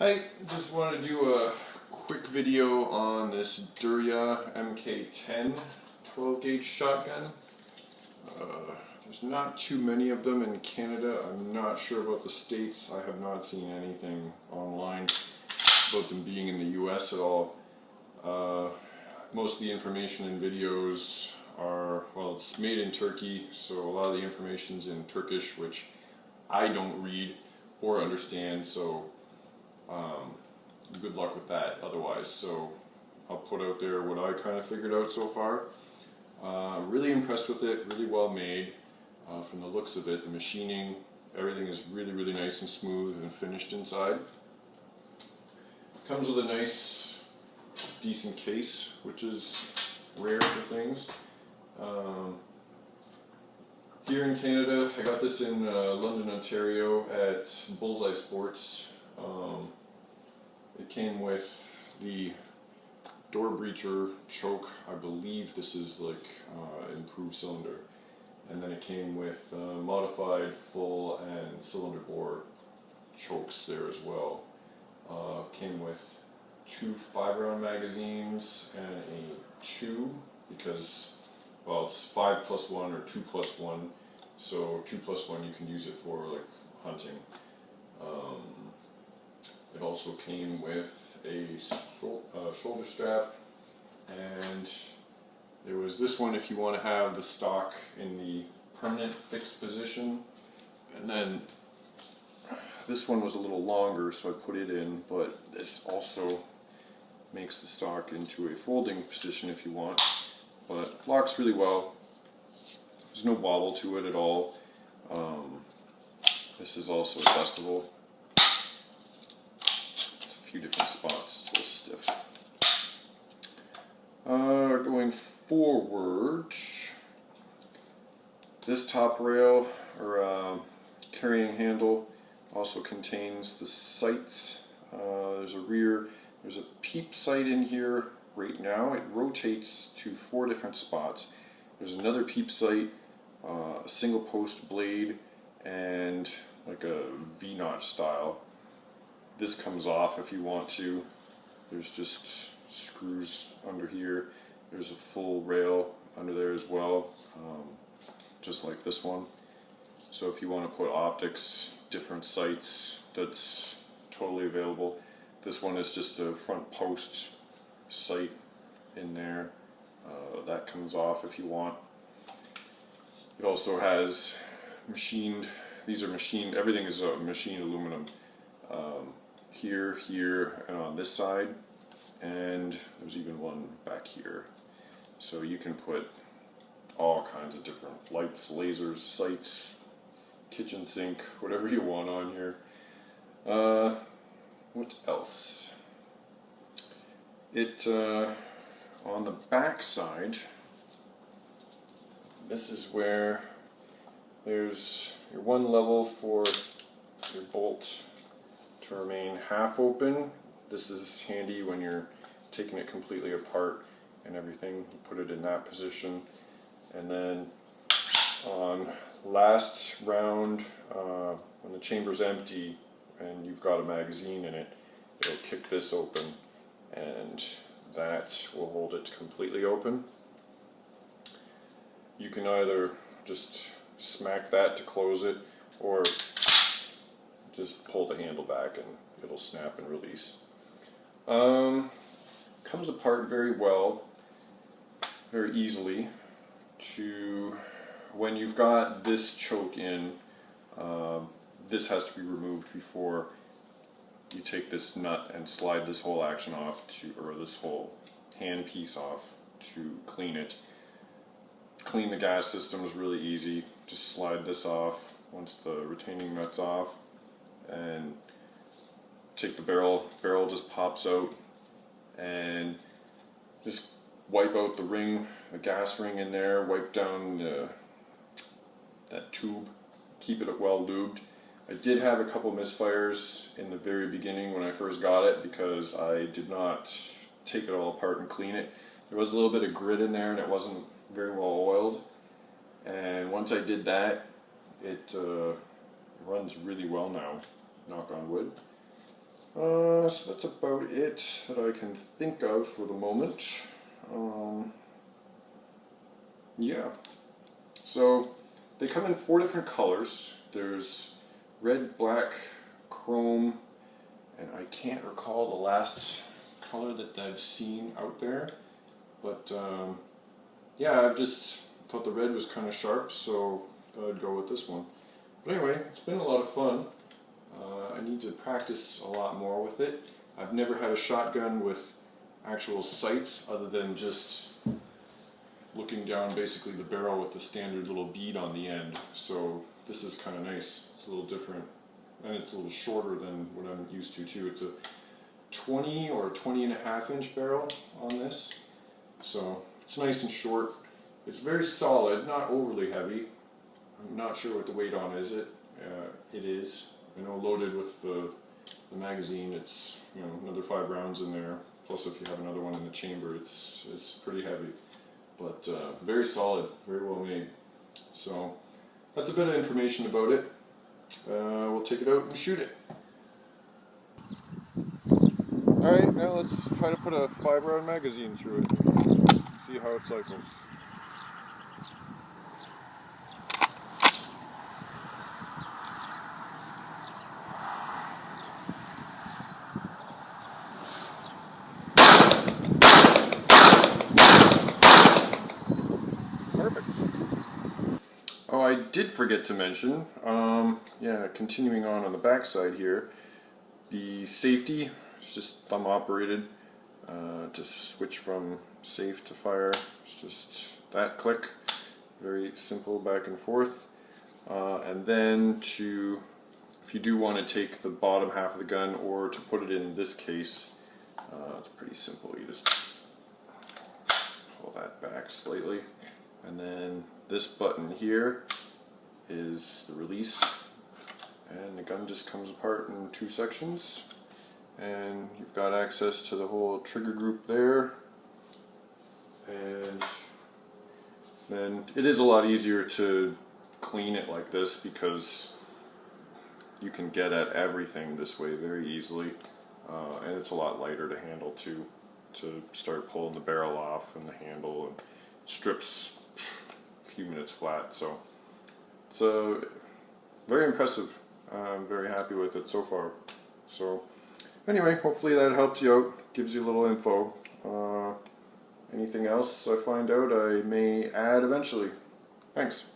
I just wanted to do a quick video on this Derya Mk10 12 gauge shotgun. There's not too many of them in Canada. I'm not sure about the States. I have not seen anything online about them being in the US at all. Most of the information in videos are, well, it's made in Turkey, so a lot of the information's in Turkish, which I don't read or understand, so good luck with that otherwise. So I'll put out there what I kind of figured out so far. Really impressed with it, really well made. From the looks of it, the machining, everything is really nice and smooth and finished inside. Comes with a nice, decent case, which is rare for things. Here in Canada, I got this in London, Ontario at Bullseye Sports. It came with the door breacher choke. I believe this is like improved cylinder. And then it came with modified full and cylinder bore chokes there as well. Came with 2 5-round magazines and a tube because, well, it's 5+1 or 2+1. So 2+1 you can use it for like hunting. It also came with a shoulder strap, and there was this one if you want to have the stock in the permanent fixed position, and then this one was a little longer, so I put it in, but this also makes the stock into a folding position if you want, but locks really well. There's no wobble to it at all. This is also adjustable. It's a few different spots, it's a little stiff. Going forward, this top rail or carrying handle also contains the sights. There's a peep sight in here right now. It rotates to 4 different spots. There's another peep sight, a single post blade, and like a V-notch style. This comes off if you want to. There's just screws under here. There's a full rail under there as well, just like this one. So if you want to put optics, different sights, that's totally available. This one is just a front post sight in there. That comes off if you want. It also has machined, these are machined, everything is machined aluminum. Here, and on this side, and there's even one back here. So you can put all kinds of different lights, lasers, sights, kitchen sink, whatever you want on here. What else? It, on the back side, this is where there's your one level for your bolt to remain half open. This is handy when you're taking it completely apart and everything. You put it in that position, and then on last round, when the chamber's empty and you've got a magazine in it, it'll kick this open, and that will hold it completely open. You can either just smack that to close it, or just pull the handle back and it'll snap and release. Comes apart very well, very easily. When you've got this choke in, this has to be removed before you take this nut and slide this whole action off or this whole hand piece off to clean it. Clean the gas system is really easy. Just slide this off once the retaining nut's off, and take the barrel just pops out, and just wipe out the ring, the gas ring in there, wipe down that tube, keep it well lubed. I did have a couple misfires in the very beginning when I first got it because I did not take it all apart and clean it. There was a little bit of grit in there and it wasn't very well oiled, and once I did that, it runs really well now, knock on wood. So that's about it that I can think of for the moment. Yeah. So they come in 4 different colors. There's red, black, chrome, and I can't recall the last color that I've seen out there. But yeah, I've just thought the red was kind of sharp, so I'd go with this one. But anyway, it's been a lot of fun. I need to practice a lot more with it. I've never had a shotgun with actual sights other than just looking down basically the barrel with the standard little bead on the end. So this is kind of nice. It's a little different, and it's a little shorter than what I'm used to too. It's a 20 or 20.5-inch barrel on this. So it's nice and short. It's very solid, not overly heavy. I'm not sure what the weight on is. It is. I know loaded with the magazine, it's another 5 rounds in there. Plus, if you have another one in the chamber, it's pretty heavy. But very solid, very well made. So that's a bit of information about it. We'll take it out and shoot it. Alright, now let's try to put a 5-round magazine through it. See how it cycles. Oh, I did forget to mention, yeah, continuing on the back side here, the safety is just thumb operated to switch from safe to fire. It's just that click, very simple back and forth. And then if you do want to take the bottom half of the gun or to put it in this case, it's pretty simple. You just pull that back slightly. And then this button here is the release, and the gun just comes apart in 2 sections, and you've got access to the whole trigger group there. And then it is a lot easier to clean it like this because you can get at everything this way very easily, and it's a lot lighter to handle too, to start pulling the barrel off and the handle, and strips a few minutes flat. So it's very impressive. I'm very happy with it so far. So anyway, hopefully that helps you out, gives you a little info. Anything else I find out I may add eventually. Thanks.